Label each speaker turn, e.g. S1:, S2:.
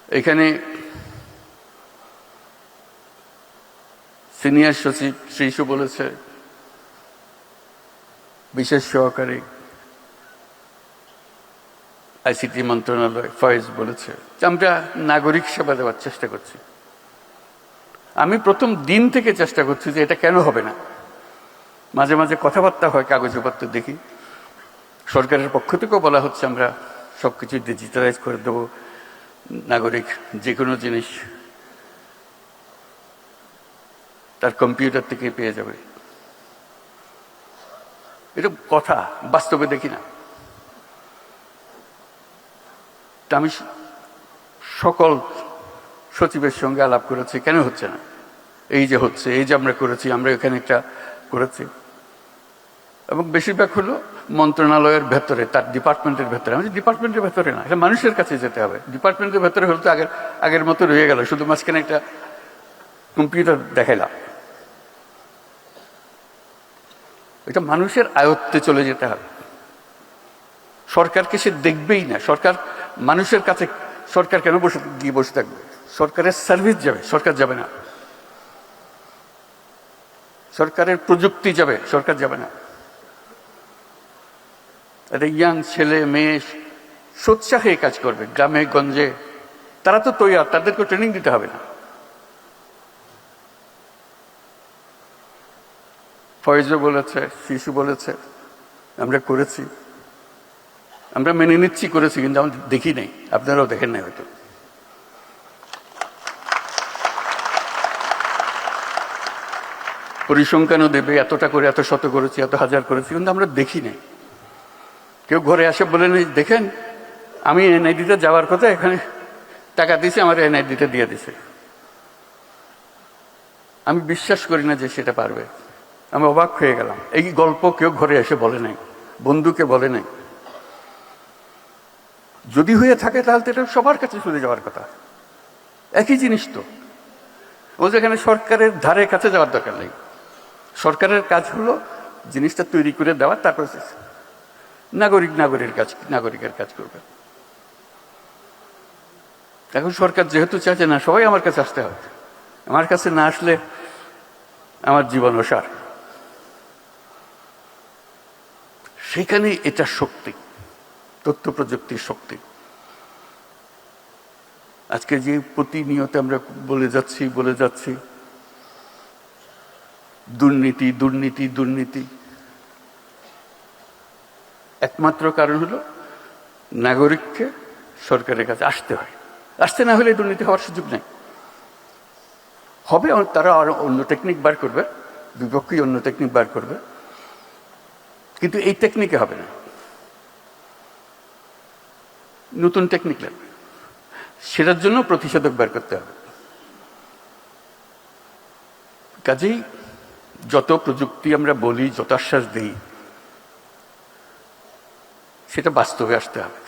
S1: এখানে সিনিয়র সচিব শ্রীশু বলেছে, বিশেষ সহকারী আইসিটি মন্ত্রণালয় ফয়েজ বলেছে যে আমরা নাগরিক সেবা দেওয়ার চেষ্টা করছি। আমি প্রথম দিন থেকে চেষ্টা করছি যে এটা কেন হবে না। মাঝে মাঝে কথাবার্তা হয়, কাগজপত্র দেখি, সরকারের পক্ষ থেকেও বলা হচ্ছে আমরা সবকিছু ডিজিটালাইজ করে দেবো, নাগরিক যে কোনো জিনিস তার কম্পিউটার থেকে পেয়ে যাবে। এটা কথা, বাস্তবে দেখি না। আমি সকল সচিবের সঙ্গে আলাপ করেছি, কেন হচ্ছে না, এই যে হচ্ছে, এই যে আমরা করেছি, আমরা এখানে একটা করেছি, এবং বেশিরভাগ হলো মন্ত্রণালয়ের ভেতরে, তার ডিপার্টমেন্টের ভেতরে। আমাদের ডিপার্টমেন্টের ভেতরে না, এটা মানুষের কাছে যেতে হবে। ডিপার্টমেন্টের ভেতরে হলে তো আগের মতো রয়ে গেল, শুধু মাঝখানে একটা কম্পিউটার দেখাইলাম। এটা মানুষের আয়ত্তে চলে যেতে হবে। সরকারকে সে দেখবেই না। সরকার মানুষের কাছে, সরকার কেন গিয়ে বসে থাকবে? সরকারের সার্ভিস যাবে, সরকার যাবে না। সরকারের প্রযুক্তি যাবে, সরকার যাবে না। একটা ইয়াং ছেলে মেয়ে সোৎসাহে কাজ করবে গ্রামে গঞ্জে, তারা তো তৈরি, তাদেরকে ট্রেনিং দিতে হবে না। ফয়েজও বলেছে, শিশু বলেছে, আমরা করেছি, আমরা মেনে নিচ্ছি করেছি, কিন্তু আমরা দেখি নাই, আপনারাও দেখেন নাই হয়তো। পরিসংখ্যানও দেবে, এতটা করে, এত শত করেছি, এত হাজার করেছি, কিন্তু আমরা দেখি নাই। কেউ ঘরে আসে বলে নেই, দেখেন আমি এনআইডিতে যাওয়ার কথা, এখানে টাকা দিয়েছে, আমার এনআইডিতে দিয়ে দিছে। আমি বিশ্বাস করি না যে সেটা পারবে। আমি অবাক হয়ে গেলাম। এই গল্প কেউ ঘরে এসে বলে নাই, বন্ধুকে বলে নাই। যদি হয়ে থাকে তাহলে তো এটা সবার কাছে চলে যাওয়ার কথা। একই জিনিস তো, ও যেখানে সরকারের ধারে কাছে যাওয়ার দরকার নেই। সরকারের কাজ হলো জিনিসটা তৈরি করে দেওয়া, তারপর নাগরিকের কাজ করবে। এখন সরকার যেহেতু চাইছে না সবাই আমার কাছে আসতে হবে, আমার কাছে না আসলে আমার জীবন অসার। সেখানে এটা শক্তি, তথ্য প্রযুক্তির শক্তি। আজকে যে প্রতিনিয়ত আমরা বলে যাচ্ছি দুর্নীতি দুর্নীতি দুর্নীতি, একমাত্র কারণ হলো নাগরিককে সরকারের কাছে আসতে হয়। আসতে না হলে দুর্নীতি হওয়ার সুযোগ নেই। হবে, তারা আরো অন্য টেকনিক বার করবে, বিপক্ষী অন্য টেকনিক বার করবে, কিন্তু এই টেকনিকে হবে না, নতুন টেকনিক লাগবে। সেটার জন্য প্রতিষেধক বের করতে হবে। কাজেই যত প্রযুক্তি আমরা বলি, যত আশ্বাস দিই, সেটা বাস্তবে আসতে হবে।